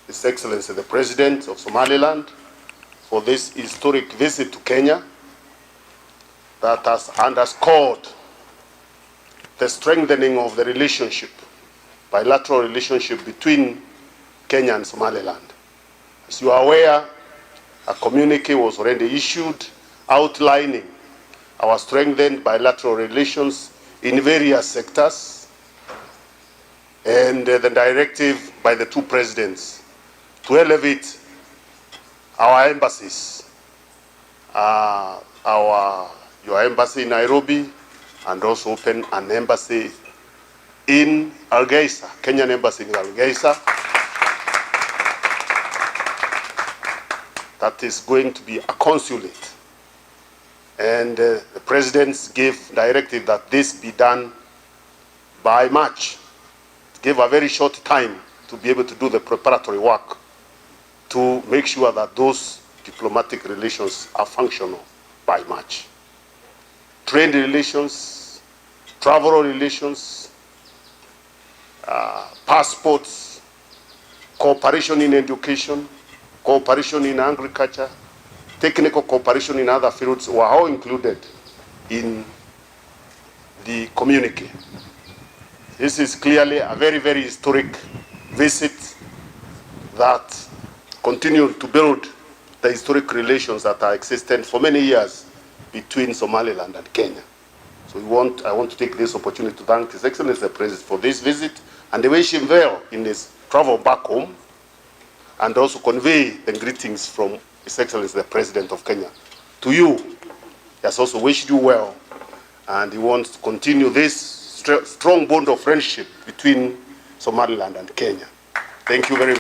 His Excellency the President of Somaliland for this historic visit to Kenya that has underscored the strengthening of the relationship, bilateral relationship between Kenya and Somaliland. As you are aware, a communique was already issued outlining our strengthened bilateral relations in various sectors, and the directive by the two presidents to elevate our embassies, your embassy in Nairobi, and also open an embassy in Hargeisa, Kenyan embassy in Hargeisa. That is going to be a consulate. And the presidents gave directive that this be done by March. It gave a very short time to be able to do the preparatory work to make sure that those diplomatic relations are functional by March. Trade relations, travel relations, passports, cooperation in education, cooperation in agriculture, technical cooperation in other fields were all included in the communique. This is clearly a very, very historic visit that continues to build the historic relations that are existent for many years between Somaliland and Kenya. So I want to take this opportunity to thank His Excellency the President for this visit and wish him well in his travel back home, and also convey the greetings from His Excellency the President of Kenya to you. He has also wished you well, and he wants to continue this strong bond of friendship between Somaliland and Kenya. Thank you very much.